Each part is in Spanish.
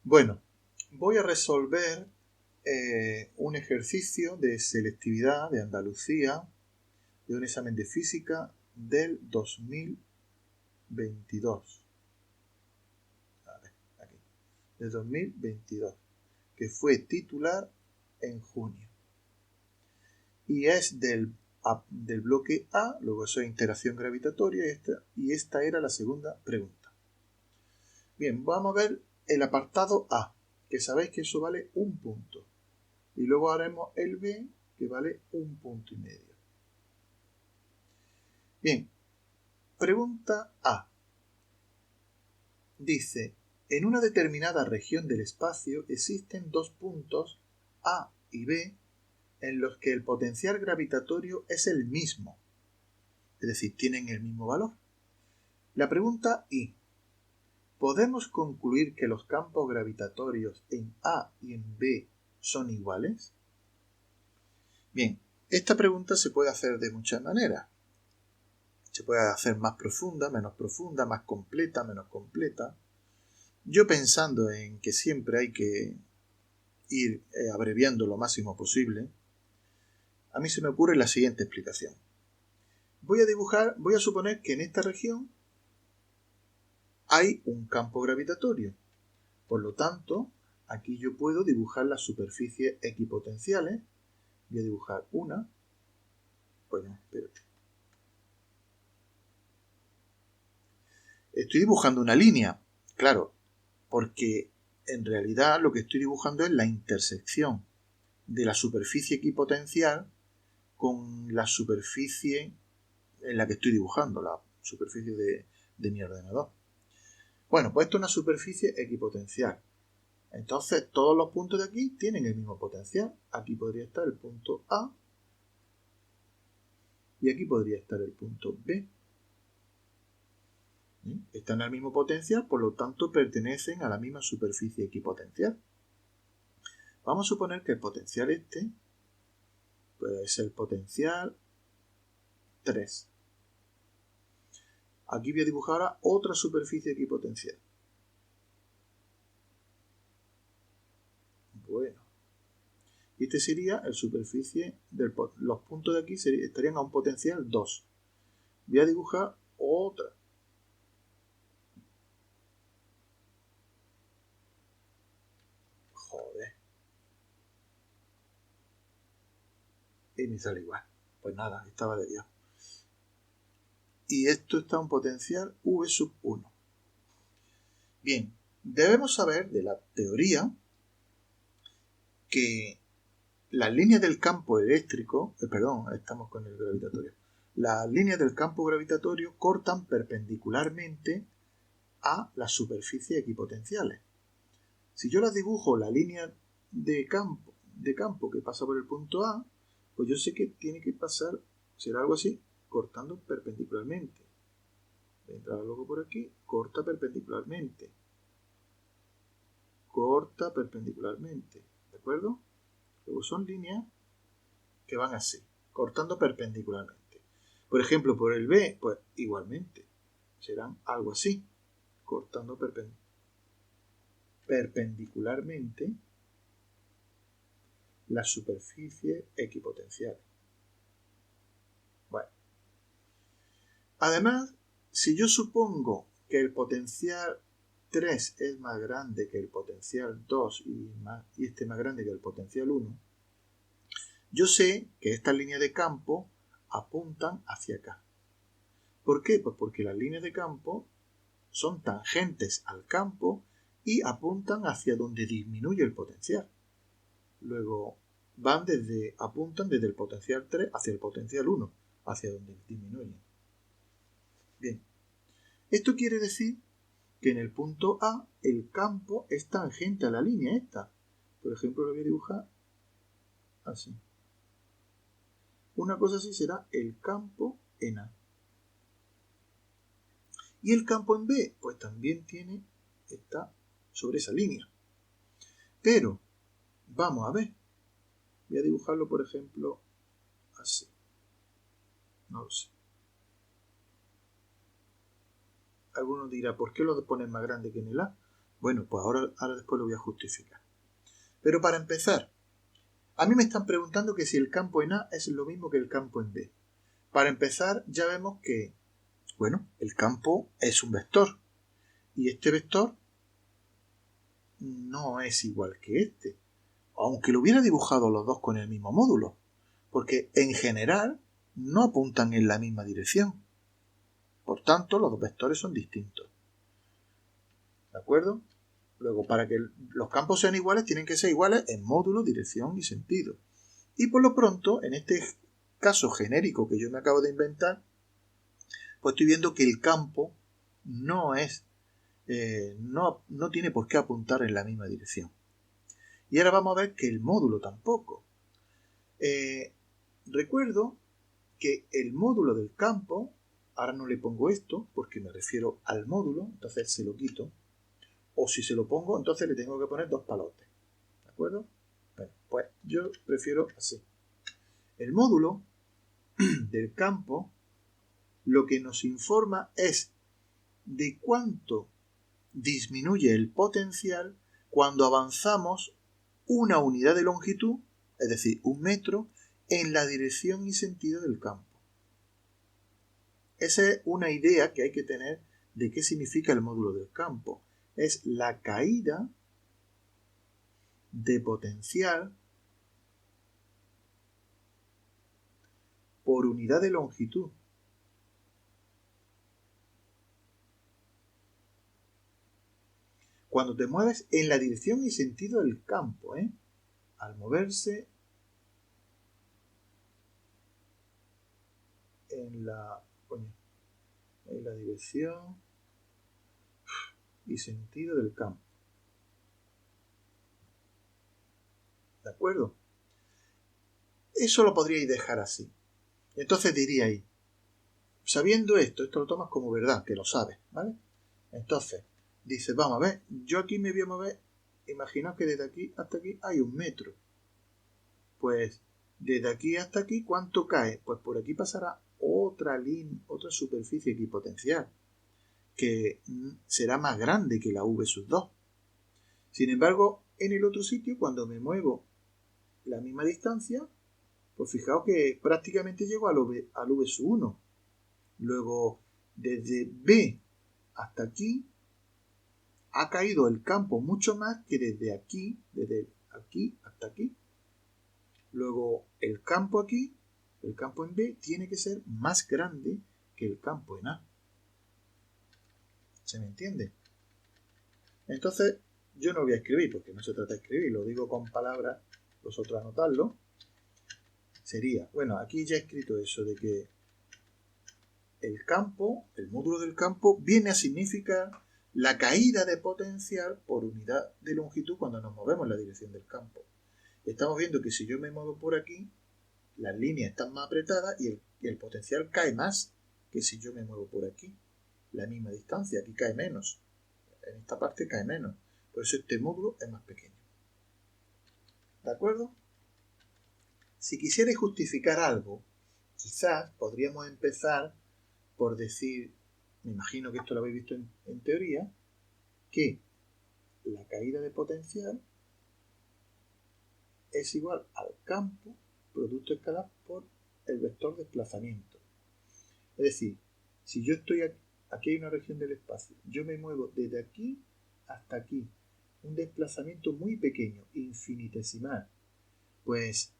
Bueno, voy a resolver un ejercicio de selectividad de Andalucía de un examen de física del 2022. A ver, aquí. Del 2022, que fue titular en junio. Y es del bloque A, luego eso es interacción gravitatoria, y esta era la segunda pregunta. Bien, vamos a ver el apartado A, que sabéis que eso vale un punto. Y luego haremos el B, que vale 1,5 puntos. Bien, pregunta A. Dice, en una determinada región del espacio existen dos puntos A y B en los que el potencial gravitatorio es el mismo, es decir, tienen el mismo valor. La pregunta I. ¿Podemos concluir que los campos gravitatorios en A y en B son iguales? Bien, esta pregunta se puede hacer de muchas maneras. Se puede hacer más profunda, más completa, menos completa. Yo pensando en que siempre hay que ir abreviando lo máximo posible, a mí se me ocurre la siguiente explicación. Voy a suponer que en esta región hay un campo gravitatorio. Por lo tanto, aquí yo puedo dibujar las superficies equipotenciales. Voy a dibujar una. Bueno, espérate. Estoy dibujando una línea, claro, porque en realidad lo que estoy dibujando es la intersección de la superficie equipotencial con la superficie en la que estoy dibujando, la superficie de mi ordenador. Bueno, pues esto es una superficie equipotencial. Entonces, todos los puntos de aquí tienen el mismo potencial. Aquí podría estar el punto A y aquí podría estar el punto B. Están al mismo potencial, por lo tanto pertenecen a la misma superficie equipotencial. Vamos a suponer que el potencial este puede ser el potencial 3. Aquí voy a dibujar ahora otra superficie equipotencial. Bueno. Y este sería el superficie de los puntos de aquí estarían a un potencial 2. Voy a dibujar otra. Joder. Y me sale igual. Pues nada, estaba de Dios. Y esto está a un potencial V sub 1. Bien, debemos saber de la teoría que las líneas del campo eléctrico, estamos con el gravitatorio. Las líneas del campo gravitatorio cortan perpendicularmente a las superficies equipotenciales. Si yo las dibujo la línea de campo que pasa por el punto A, pues yo sé que tiene que pasar, será algo así, cortando perpendicularmente. Entra luego por aquí, corta perpendicularmente. Corta perpendicularmente. ¿De acuerdo? Luego son líneas que van así, cortando perpendicularmente. Por ejemplo, por el B, pues igualmente. Serán algo así, cortando perpendicularmente la superficie equipotencial. Bueno. Además, si yo supongo que el potencial 3 es más grande que el potencial 2 y este más grande que el potencial 1, yo sé que estas líneas de campo apuntan hacia acá. ¿Por qué? Pues porque las líneas de campo son tangentes al campo y apuntan hacia donde disminuye el potencial. Luego apuntan desde el potencial 3 hacia el potencial 1, hacia donde disminuyen. Bien, esto quiere decir que en el punto A el campo es tangente a la línea esta. Por ejemplo, lo voy a dibujar así. Una cosa así será el campo en A. Y el campo en B, pues también está sobre esa línea. Pero, vamos a ver. Voy a dibujarlo, por ejemplo, así. No lo sé. Alguno dirá, ¿por qué lo pones más grande que en el A? Bueno, pues ahora después lo voy a justificar. Pero para empezar, a mí me están preguntando que si el campo en A es lo mismo que el campo en B. Para empezar, ya vemos que, bueno, el campo es un vector. Y este vector no es igual que este. Aunque lo hubiera dibujado los dos con el mismo módulo. Porque en general no apuntan en la misma dirección. Por tanto, los dos vectores son distintos. ¿De acuerdo? Luego, para que los campos sean iguales, tienen que ser iguales en módulo, dirección y sentido. Y por lo pronto, en este caso genérico que yo me acabo de inventar, pues estoy viendo que el campo no es, no tiene por qué apuntar en la misma dirección. Y ahora vamos a ver que el módulo tampoco. Recuerdo que el módulo del campo, ahora no le pongo esto porque me refiero al módulo, entonces se lo quito. O si se lo pongo, entonces le tengo que poner dos palotes. ¿De acuerdo? Bueno, pues yo prefiero así. El módulo del campo lo que nos informa es de cuánto disminuye el potencial cuando avanzamos una unidad de longitud, es decir, 1 metro, en la dirección y sentido del campo. Esa es una idea que hay que tener de qué significa el módulo del campo. Es la caída de potencial por unidad de longitud. Cuando te mueves en la dirección y sentido del campo, al moverse en la dirección y sentido del campo. ¿De acuerdo? Eso lo podríais dejar así. Entonces diríais, sabiendo esto lo tomas como verdad, que lo sabes, ¿vale? Entonces, dices, vamos a ver, yo aquí me voy a mover, imaginaos que desde aquí hasta aquí hay 1 metro. Pues, desde aquí hasta aquí, ¿cuánto cae? Pues por aquí pasará otra superficie equipotencial, que será más grande que la V sub 2. Sin embargo, en el otro sitio, cuando me muevo la misma distancia, pues fijaos que prácticamente llego al V sub 1. Luego, desde B hasta aquí, ha caído el campo mucho más que desde aquí hasta aquí. Luego, el campo aquí, el campo en B, tiene que ser más grande que el campo en A. ¿Se me entiende? Entonces, yo no voy a escribir, porque no se trata de escribir, lo digo con palabras, vosotros anotadlo. Sería, bueno, aquí ya he escrito eso de que el campo, el módulo del campo, viene a significar la caída de potencial por unidad de longitud cuando nos movemos en la dirección del campo. Estamos viendo que si yo me muevo por aquí, las líneas están más apretadas y el potencial cae más que si yo me muevo por aquí. La misma distancia, aquí cae menos. En esta parte cae menos. Por eso este módulo es más pequeño. ¿De acuerdo? Si quisierais justificar algo, quizás podríamos empezar por decir, me imagino que esto lo habéis visto en teoría, que la caída de potencial es igual al campo producto escalar por el vector desplazamiento. Es decir, si yo estoy aquí hay una región del espacio, yo me muevo desde aquí hasta aquí, un desplazamiento muy pequeño, infinitesimal, pues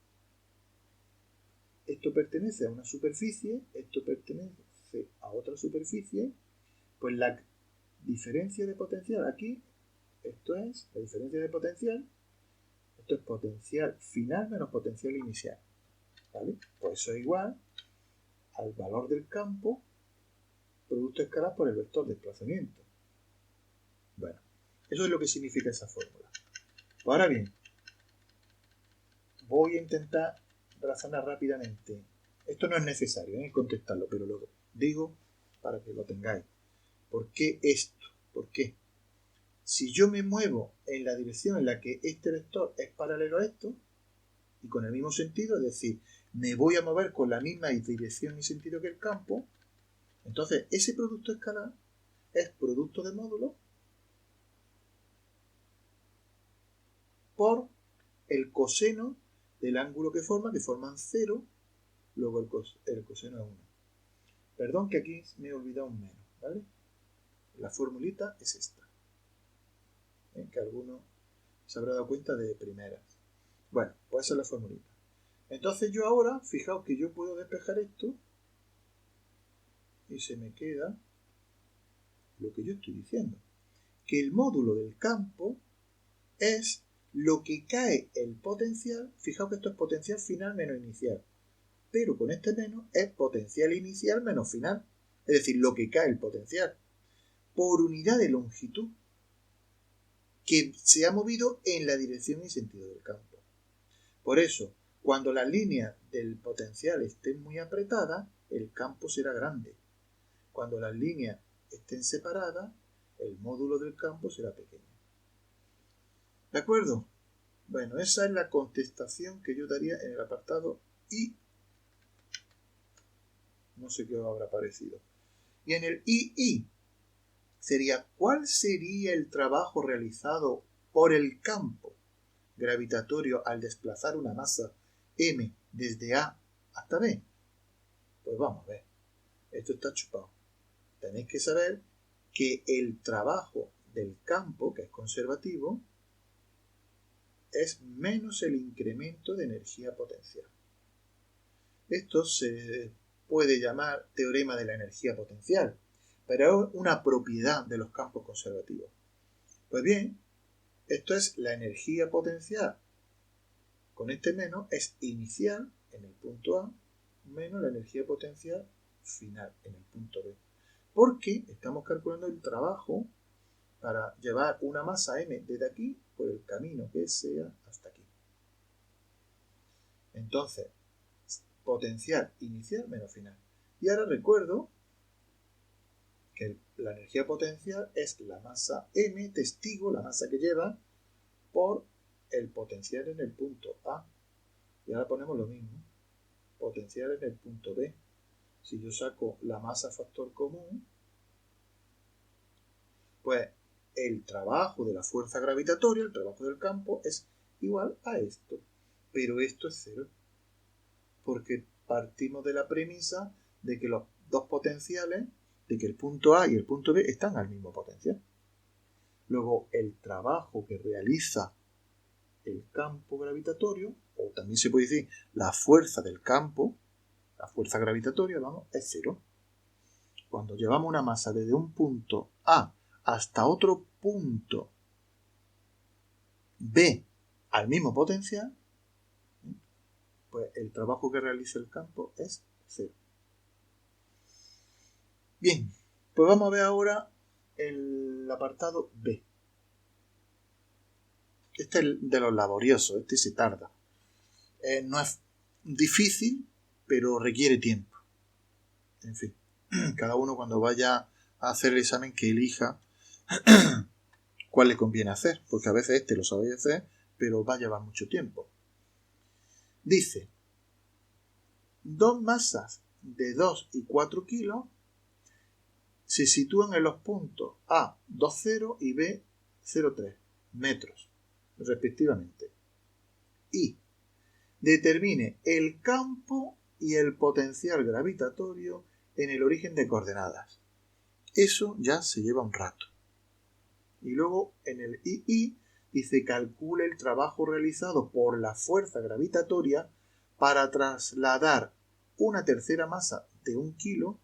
esto pertenece a una superficie, esto pertenece a otra superficie, pues la diferencia de potencial aquí, esto es la diferencia de potencial, esto es potencial final menos potencial inicial, ¿vale? Pues eso es igual al valor del campo producto escalar por el vector de desplazamiento. Bueno, eso es lo que significa esa fórmula. Ahora bien, voy a intentar razonar rápidamente. Esto no es necesario contestarlo, pero lo digo para que lo tengáis. ¿Por qué esto? ¿Por qué? Si yo me muevo en la dirección en la que este vector es paralelo a esto, y con el mismo sentido, es decir, me voy a mover con la misma dirección y sentido que el campo, entonces ese producto escalar es producto de módulo por el coseno del ángulo que forman 0, luego el coseno es 1. Perdón que aquí me he olvidado un menos, ¿vale? La formulita es esta, que alguno se habrá dado cuenta de primeras. Bueno, pues esa es la formulita. Entonces yo ahora, fijaos que yo puedo despejar esto y se me queda lo que yo estoy diciendo, que el módulo del campo es lo que cae el potencial. Fijaos que esto es potencial final menos inicial, pero con este menos es potencial inicial menos final, es decir, lo que cae el potencial por unidad de longitud que se ha movido en la dirección y sentido del campo. Por eso, cuando las líneas del potencial estén muy apretadas, el campo será grande. Cuando las líneas estén separadas, el módulo del campo será pequeño. ¿De acuerdo? Bueno, esa es la contestación que yo daría en el apartado I. No sé qué os habrá parecido. Y en el II sería, ¿cuál sería el trabajo realizado por el campo gravitatorio al desplazar una masa M desde A hasta B? Pues vamos a ver. Esto está chupado. Tenéis que saber que el trabajo del campo, que es conservativo, es menos el incremento de energía potencial. Esto se puede llamar teorema de la energía potencial, pero es una propiedad de los campos conservativos. Pues bien, esto es la energía potencial. Con este menos es inicial en el punto A menos la energía potencial final en el punto B. Porque estamos calculando el trabajo para llevar una masa M desde aquí por el camino que sea hasta aquí. Entonces, potencial inicial menos final. Y ahora recuerdo que la energía potencial es la masa M, testigo, la masa que lleva, por el potencial en el punto A. Y ahora ponemos lo mismo. Potencial en el punto B. Si yo saco la masa factor común, pues el trabajo de la fuerza gravitatoria, el trabajo del campo, es igual a esto. Pero esto es cero. Porque partimos de la premisa de que los dos potenciales, de que el punto A y el punto B están al mismo potencial. Luego, el trabajo que realiza el campo gravitatorio, o también se puede decir la fuerza del campo, la fuerza gravitatoria, vamos, es cero. Cuando llevamos una masa desde un punto A hasta otro punto B al mismo potencial, pues el trabajo que realiza el campo es cero. Bien, pues vamos a ver ahora el apartado B. Este es el de los laboriosos, este se tarda. No es difícil, pero requiere tiempo. En fin, cada uno cuando vaya a hacer el examen que elija cuál le conviene hacer, porque a veces este lo sabéis hacer, pero va a llevar mucho tiempo. Dice, dos masas de 2 y 4 kilos se sitúan en los puntos A 2,0 y B 0,3 metros, respectivamente. Y determine el campo y el potencial gravitatorio en el origen de coordenadas. Eso ya se lleva un rato. Y luego en el II dice calcule el trabajo realizado por la fuerza gravitatoria para trasladar una tercera masa de 1 kilo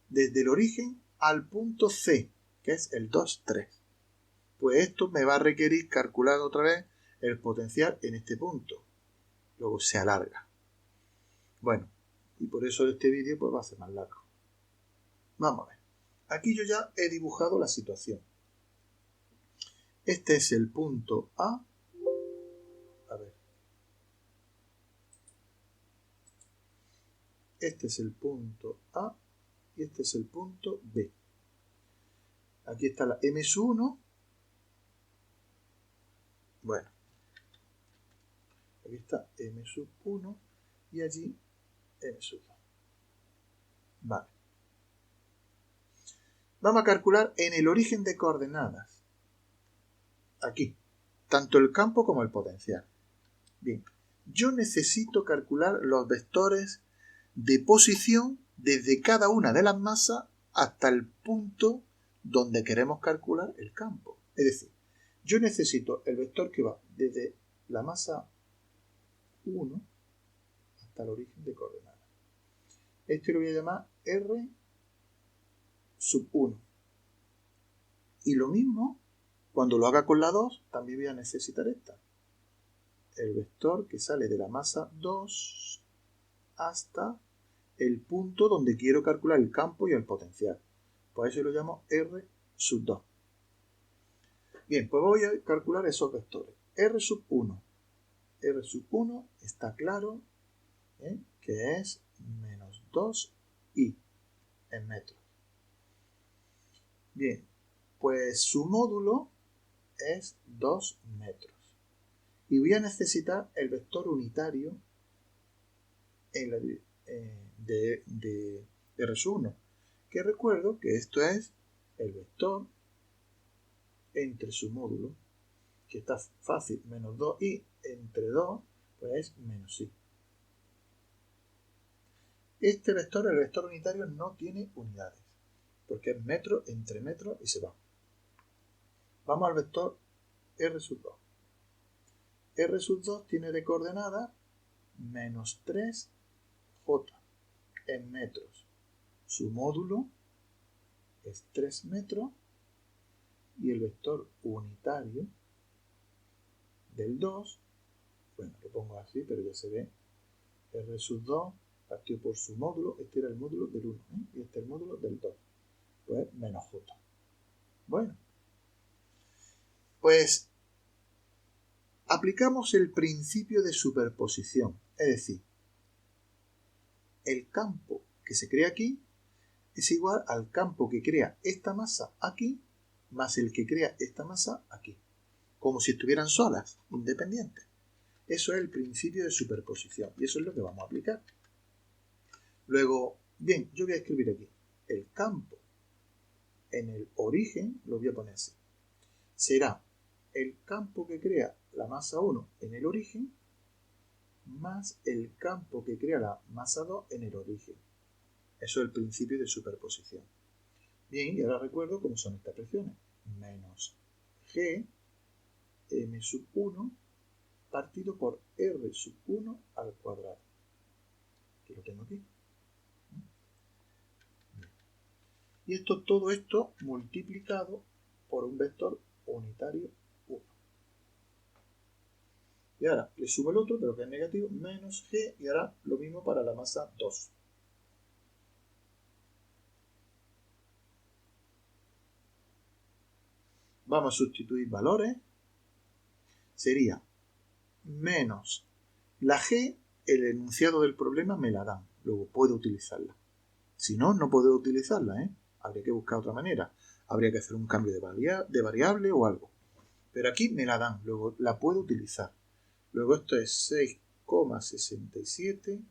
desde el origen al punto C, que es el 2,3. Pues esto me va a requerir calcular otra vez el potencial en este punto. Luego se alarga. Bueno, y por eso este vídeo pues va a ser más largo. Vamos a ver. Aquí yo ya he dibujado la situación. Este es el punto A. A ver. Este es el punto A y este es el punto B. Aquí está la M1. Bueno. Aquí está M1 y allí M2. Vale. Vamos a calcular en el origen de coordenadas. Aquí. tanto el campo como el potencial. Bien, yo necesito calcular los vectores de posición desde cada una de las masas hasta el punto donde queremos calcular el campo. Es decir, yo necesito el vector que va desde la masa 1 hasta el origen de coordenadas. Este lo voy a llamar R sub 1. Y lo mismo, cuando lo haga con la 2, también voy a necesitar esta. El vector que sale de la masa 2 hasta el punto donde quiero calcular el campo y el potencial. Por eso lo llamo R sub 2. Bien, pues voy a calcular esos vectores. R sub 1. R sub 1 está claro que es menos 2i en metros. Bien, pues su módulo es 2 metros. Y voy a necesitar el vector unitario de R sub 1. Que recuerdo que esto es el vector entre su módulo, que está fácil, menos 2i entre 2, pues es menos i. Este vector, el vector unitario, no tiene unidades, porque es metro entre metro y se va. Vamos al vector R sub 2. R sub 2 tiene de coordenada menos 3j en metros. Su módulo es 3 metros y el vector unitario del 2, bueno, lo pongo así, pero ya se ve, R sub 2 partido por su módulo, este era el módulo del 1, y este es el módulo del 2, pues menos j. Bueno, pues aplicamos el principio de superposición, es decir, el campo que se crea aquí es igual al campo que crea esta masa aquí, más el que crea esta masa aquí, como si estuvieran solas, independientes. Eso es el principio de superposición, y eso es lo que vamos a aplicar. Luego, bien, yo voy a escribir aquí, el campo en el origen, lo voy a poner así, será el campo que crea la masa 1 en el origen, más el campo que crea la masa 2 en el origen. Eso es el principio de superposición. Bien, y ahora recuerdo cómo son estas expresiones. Menos g m sub 1 partido por r sub 1 al cuadrado. Que lo tengo aquí. Y todo esto multiplicado por un vector unitario 1. Y ahora le subo el otro, pero que es negativo, menos g, y ahora lo mismo para la masa 2. Vamos a sustituir valores. Sería menos la g, el enunciado del problema me la dan. Luego puedo utilizarla. Si no, no puedo utilizarla, Habría que buscar otra manera. Habría que hacer un cambio de variable o algo. Pero aquí me la dan. Luego la puedo utilizar. Luego esto es 6,67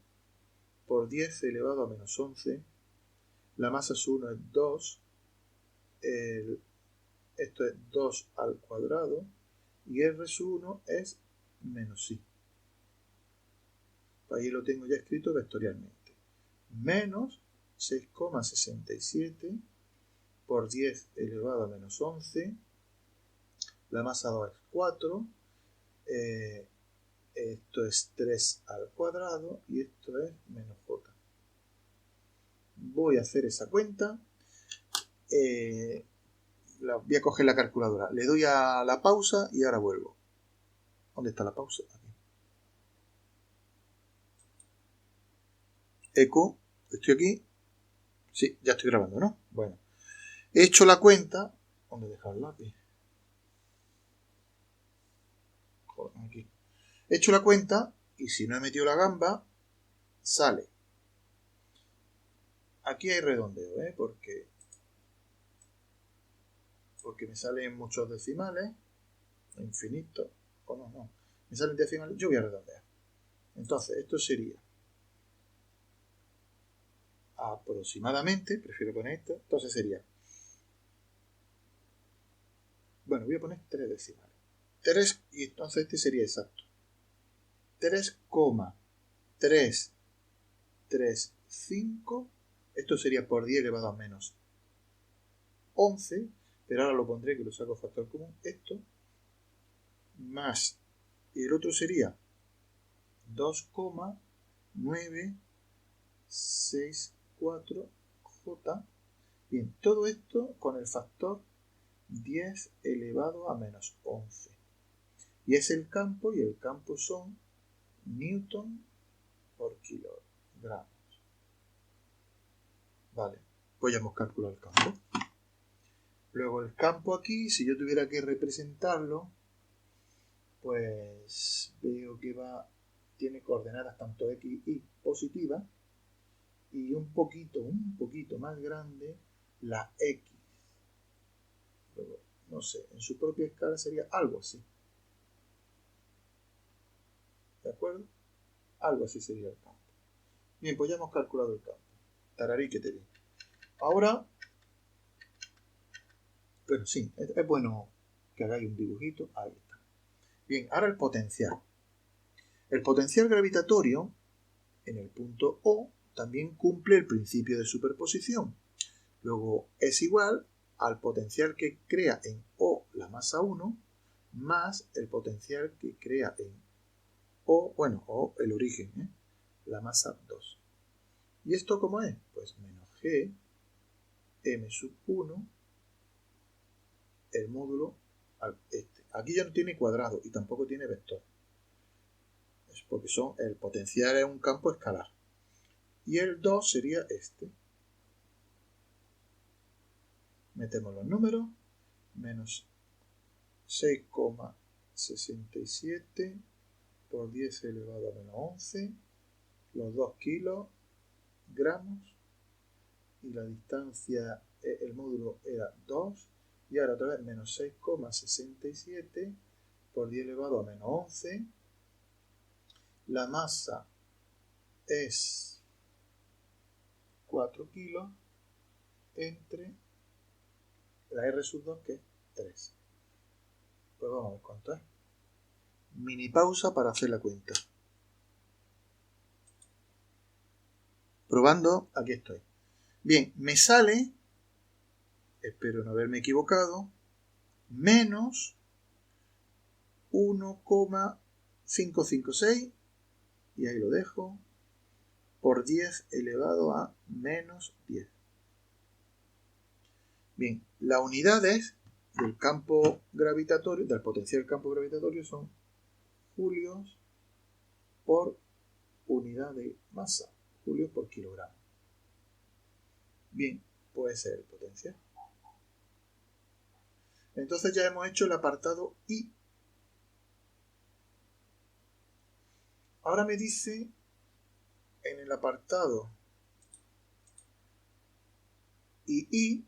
por 10 elevado a menos 11. La masa 1 es 2. Esto es 2 al cuadrado. Y R sub 1 es menos i. Ahí lo tengo ya escrito vectorialmente. Menos 6,67 por 10 elevado a menos 11. La masa 2 es 4. Esto es 3 al cuadrado y esto es menos j. Voy a hacer esa cuenta. Voy a coger la calculadora. Le doy a la pausa y ahora vuelvo. ¿Dónde está la pausa? Aquí. Eco. Estoy aquí. Sí, ya estoy grabando, ¿no? Bueno. He hecho la cuenta. ¿Dónde dejar el lápiz? Joder, aquí. He hecho la cuenta y si no he metido la gamba, sale. Aquí hay redondeo, porque me salen muchos decimales, infinitos, o no, me salen decimales, yo voy a redondear. Entonces, esto sería aproximadamente, prefiero poner esto, entonces sería, bueno, voy a poner 3 decimales, 3, y entonces este sería exacto. 3,335, esto sería por 10 elevado a menos 11, pero ahora lo pondré que lo saco factor común, esto, más, y el otro sería 2,964J. Bien, todo esto con el factor 10 elevado a menos 11. Y es el campo, y el campo son newton por kilogramos. Vale, pues ya hemos calculado el campo. Luego el campo aquí, si yo tuviera que representarlo, pues veo que tiene coordenadas tanto x y positivas, y un poquito más grande la x. Luego, no sé, en su propia escala sería algo así. ¿De acuerdo? Algo así sería el campo. Bien, pues ya hemos calculado el campo. Tararí que te di. Ahora, bueno, sí, es bueno que hagáis un dibujito. Ahí está. Bien, ahora el potencial. El potencial gravitatorio en el punto O también cumple el principio de superposición. Luego es igual al potencial que crea en O la masa 1 más el potencial que crea en O el origen, la masa 2. ¿Y esto cómo es? Pues menos G m sub 1 el módulo este. Aquí ya no tiene cuadrado y tampoco tiene vector. Es porque el potencial es un campo escalar. Y el 2 sería este. Metemos los números. Menos 6,67 por 10 elevado a menos 11. Los 2 kilogramos. Y la distancia, el módulo era 2. Y ahora otra vez menos 6,67 por 10 elevado a menos 11. La masa es 4 kilos entre la R sub 2, que es 3. Pues vamos a ver cuánto es. Mini pausa para hacer la cuenta. Probando, aquí estoy. Bien, me sale, espero no haberme equivocado, menos 1,556, y ahí lo dejo, por 10 elevado a menos 10. Bien, las unidades del campo gravitatorio, del potencial campo gravitatorio, son julios por unidad de masa, julios por kilogramo. Bien, puede ser el potencial. Entonces ya hemos hecho el apartado I. Ahora me dice en el apartado II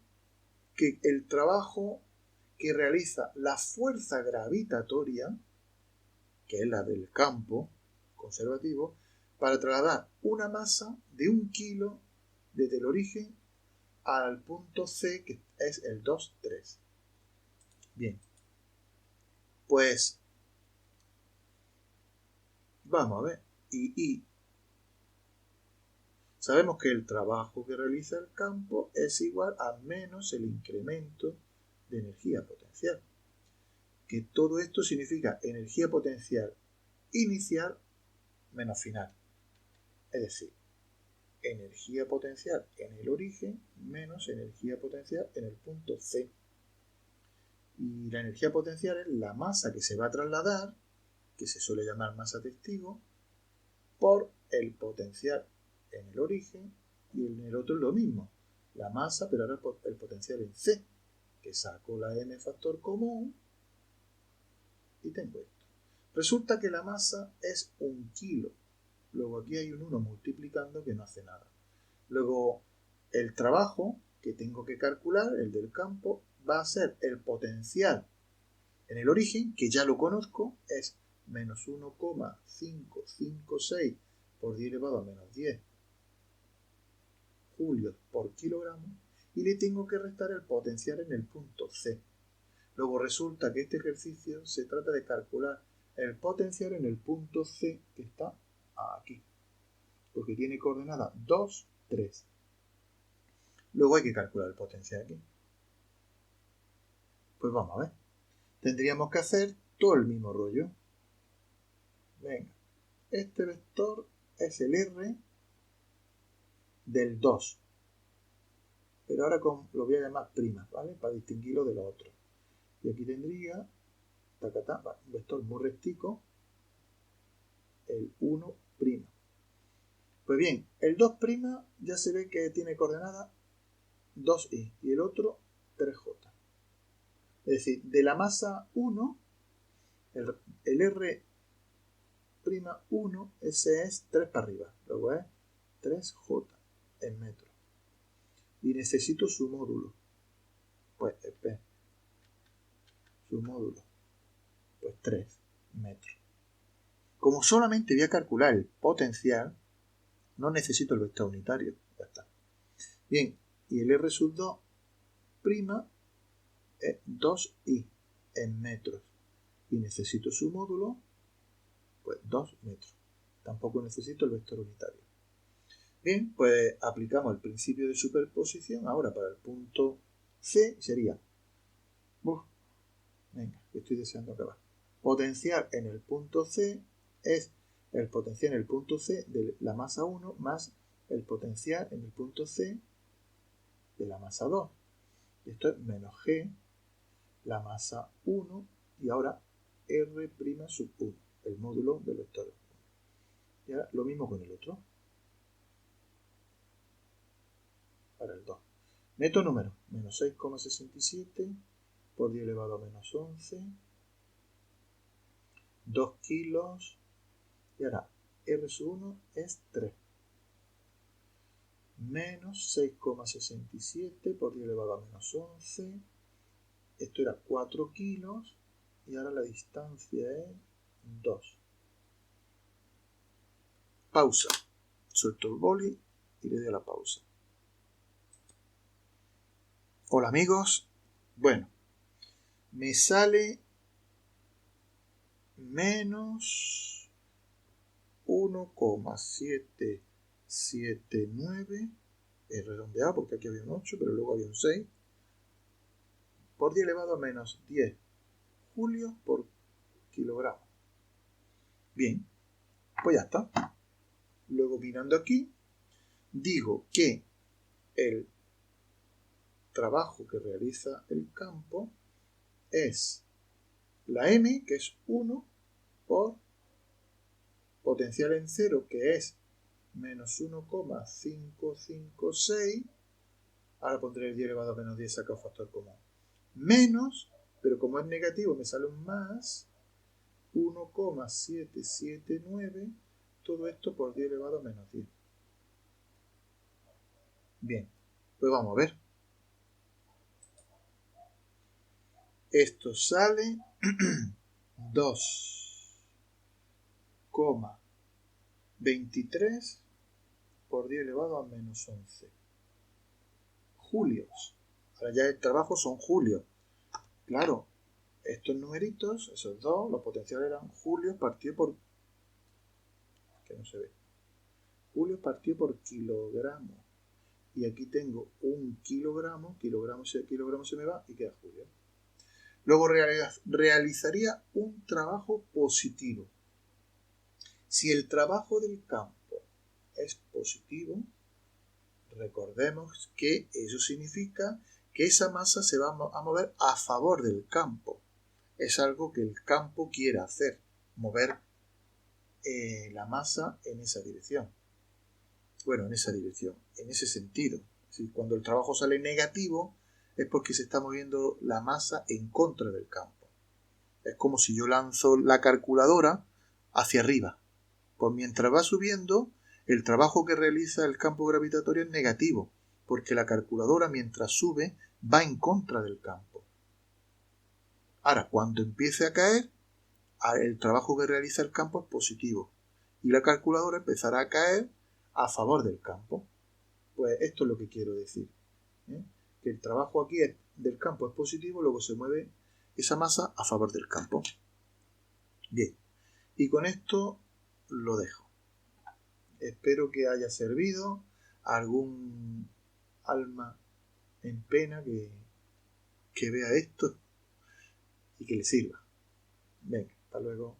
que el trabajo que realiza la fuerza gravitatoria, que es la del campo conservativo, para trasladar una masa de 1 kilo desde el origen al punto C, que es el 2, 3. Bien, pues vamos a ver. Y sabemos que el trabajo que realiza el campo es igual a menos el incremento de energía potencial. Que todo esto significa energía potencial inicial menos final. Es decir, energía potencial en el origen menos energía potencial en el punto C. Y la energía potencial es la masa que se va a trasladar, que se suele llamar masa testigo, por el potencial en el origen, y en el otro es lo mismo, la masa, pero ahora el potencial en C, que saco la m factor común y tengo esto. Resulta que la masa es 1 kilo. Luego aquí hay un 1 multiplicando que no hace nada. Luego el trabajo que tengo que calcular, el del campo, va a ser el potencial en el origen, que ya lo conozco, es menos 1,556 por 10 elevado a menos 10 julios por kilogramo, y le tengo que restar el potencial en el punto C. Luego resulta que este ejercicio se trata de calcular el potencial en el punto C que está aquí, porque tiene coordenada 2, 3. Luego hay que calcular el potencial aquí. Pues vamos a ver. Tendríamos que hacer todo el mismo rollo. Venga, este vector es el R del 2. Pero ahora lo voy a llamar prima, ¿vale? Para distinguirlo de los otros. Y aquí tendría un vector muy rectico, el 1'. Pues bien, el 2' ya se ve que tiene coordenada 2i y el otro 3j. Es decir, de la masa 1, el R'1, ese es 3 para arriba, luego es 3j en metros. Y necesito su módulo. Pues, su módulo, pues 3 metros. Como solamente voy a calcular el potencial, no necesito el vector unitario. Ya está. Bien, y el R sub 2' es 2i en metros. Y necesito su módulo, pues 2 metros. Tampoco necesito el vector unitario. Bien, pues aplicamos el principio de superposición. Ahora para el punto C sería... venga, estoy deseando acabar. Potencial en el punto C es el potencial en el punto C de la masa 1 más el potencial en el punto C de la masa 2. Y esto es menos G, la masa 1, y ahora R' sub 1, el módulo del vector. Y ahora lo mismo con el otro. Para el 2. Meto número, menos 6,67 por 10 elevado a menos 11. 2 kilos. Y ahora R sub 1 es 3. Menos 6,67 por 10 elevado a menos 11. Esto era 4 kilos. Y ahora la distancia es 2. Pausa. Suelto el boli y le doy a la pausa. Hola amigos. Bueno, me sale menos 1,779, he redondeado porque aquí había un 8, pero luego había un 6, por 10 elevado a menos 10 julios por kilogramo. Bien, pues ya está. Luego mirando aquí, digo que el trabajo que realiza el campo es la M, que es 1, por potencial en 0, que es menos 1,556. Ahora pondré el 10 elevado a menos 10, saca un factor común. Menos, pero como es negativo me sale un más, 1,779, todo esto por 10 elevado a menos 10. Bien, pues vamos a ver. Esto sale 2,23 por 10 elevado a menos 11 julios. Ahora ya el trabajo son julios. Claro, estos numeritos, esos dos, los potenciales eran julios partido por... que no se ve. Julios partido por kilogramo. Y aquí tengo un kilogramo se me va y queda julio. Luego realizaría un trabajo positivo. Si el trabajo del campo es positivo, recordemos que eso significa que esa masa se va a mover a favor del campo. Es algo que el campo quiere hacer, mover la masa en esa dirección. Bueno, en esa dirección, en ese sentido. Si cuando el trabajo sale negativo es porque se está moviendo la masa en contra del campo. Es como si yo lanzo la calculadora hacia arriba. Pues mientras va subiendo, el trabajo que realiza el campo gravitatorio es negativo, porque la calculadora mientras sube va en contra del campo. Ahora, cuando empiece a caer, el trabajo que realiza el campo es positivo y la calculadora empezará a caer a favor del campo. Pues esto es lo que quiero decir, ¿eh? Que el trabajo aquí del campo es positivo, luego se mueve esa masa a favor del campo. Bien, y con esto lo dejo. Espero que haya servido a algún alma en pena que vea esto y que le sirva. Venga, hasta luego.